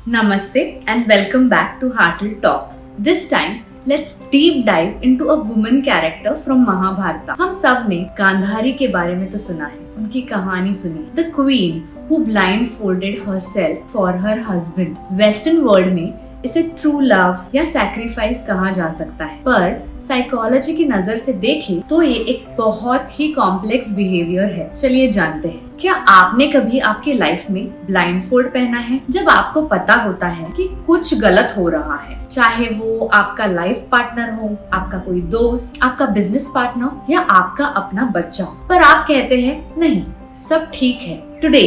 Namaste and welcome back to Heartful Talks. This time, let's deep dive into a woman character from Mahabharata. हम सब ने गांधारी के बारे में तो सुना है, उनकी कहानी सुनी. The queen who blindfolded herself for her husband. Western world में इसे ट्रू लव या सैक्रिफाइस कहा जा सकता है, पर साइकोलॉजी की नजर से देखें तो ये एक बहुत ही कॉम्प्लेक्स बिहेवियर है. चलिए जानते हैं. क्या आपने कभी आपके लाइफ में ब्लाइंडफोल्ड पहना है? जब आपको पता होता है कि कुछ गलत हो रहा है, चाहे वो आपका लाइफ पार्टनर हो, आपका कोई दोस्त, आपका बिजनेस पार्टनर या आपका अपना बच्चा, पर आप कहते हैं नहीं, सब ठीक है. Today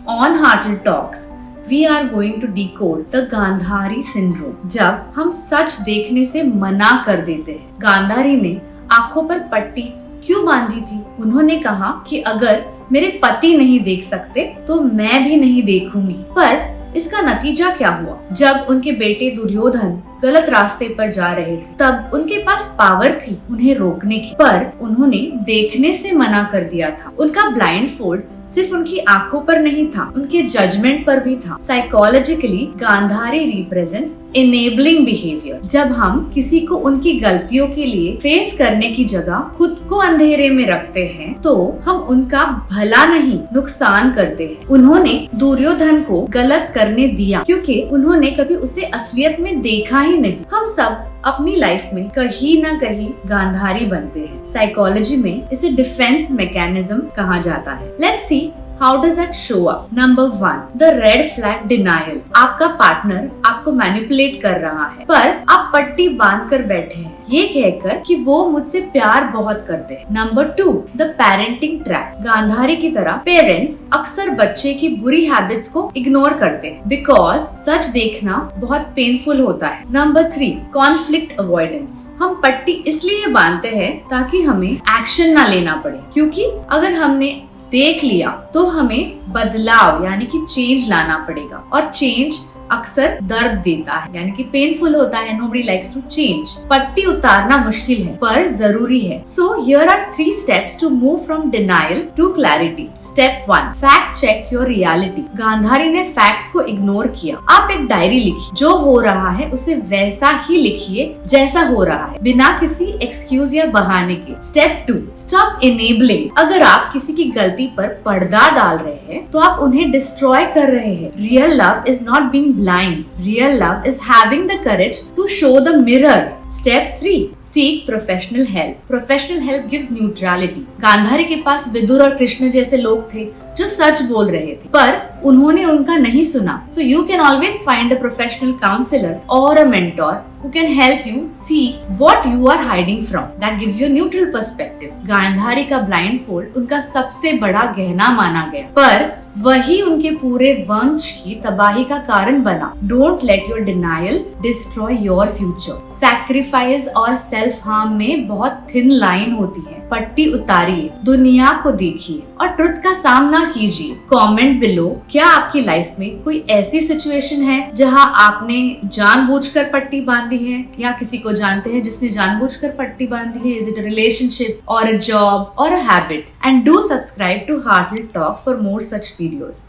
on heartful talks We are going to decode the Gandhari syndrome. जब हम सच देखने से मना कर देते हैं. गांधारी ने आंखों पर पट्टी क्यों बांधी थी? उन्होंने कहा कि अगर मेरे पति नहीं देख सकते तो मैं भी नहीं देखूंगी. पर इसका नतीजा क्या हुआ? जब उनके बेटे दुर्योधन गलत रास्ते पर जा रहे थे, तब उनके पास पावर थी उन्हें रोकने की, पर उन्होंने देखने से मना कर दिया था. उनका ब्लाइंडफोल्ड सिर्फ उनकी आंखों पर नहीं था, उनके जजमेंट पर भी था. Psychologically Gandhari represents enabling behaviour. जब हम किसी को उनकी गलतियों के लिए फेस करने की जगह खुद को अंधेरे में रखते हैं, तो हम उनका भला नहीं नुकसान करते हैं. उन्होंने दुर्योधन को गलत करने दिया क्योंकि उन्होंने कभी उसे असलियत में देखा ही नहीं. हम सब अपनी लाइफ में कहीं ना कहीं गांधारी बनते हैं. साइकोलॉजी में इसे डिफेंस मैकेनिज्म कहा जाता है. Let's see How does that show up? Number 1, the red flag denial. आपका पार्टनर आपको मैनिपुलेट कर रहा है, पर आप पट्टी बांध कर बैठे हैं, ये कहकर कि वो मुझसे प्यार बहुत करते हैं. Number 2, the parenting trap. Gandhari की तरह पेरेंट्स अक्सर बच्चे की बुरी हैबिट्स को इग्नोर करते हैं, बिकॉज सच देखना बहुत पेनफुल होता है. Number 3, conflict avoidance. हम पट्टी इसलिए बांधते हैं ताकि हमें एक्शन ना लेना पड़े, क्योंकि अगर हमने देख लिया तो हमें बदलाव यानी कि चेंज लाना पड़ेगा, और चेंज अक्सर दर्द देता है, यानी कि पेनफुल होता है. Nobody likes to change. पट्टी उतारना मुश्किल है पर जरूरी है. So here are 3 steps to move from denial to clarity. Step 1, fact check your reality. Gandhari ने फैक्ट्स को इग्नोर किया. आप एक डायरी लिखिए, जो हो रहा है उसे वैसा ही लिखिए जैसा हो रहा है, बिना किसी एक्सक्यूज या बहाने के. Step 2, stop enabling. अगर आप किसी की गलती पर पर्दा डाल रहे हैं तो आप उन्हें डिस्ट्रॉय कर रहे हैं. Real love is not being blind. Real love is having the courage to show the mirror. Step 3, seek professional help. Professional help gives neutrality. Gandhari के पास विदुर और कृष्ण जैसे लोग थे जो सच बोल रहे थे, पर उन्होंने उनका नहीं सुना. So you can always find a professional counselor or a mentor who can help you see what you are hiding from. That gives you a neutral perspective. Gandhari का blindfold उनका सबसे बड़ा गहना माना गया, पर वही उनके पूरे वंश की तबाही का कारण बना. Don't let your denial destroy your future. Sacrifice और self harm में बहुत thin line होती है. पट्टी उतारिए, दुनिया को देखिए और ट्रुथ का सामना कीजिए. कमेंट बिलो, क्या आपकी लाइफ में कोई ऐसी सिचुएशन है जहां आपने जानबूझकर पट्टी बांधी है, या किसी को जानते हैं जिसने जानबूझकर पट्टी बांधी है? Is it a relationship or a job or a habit? And do subscribe to Heartful Talk for more such videos.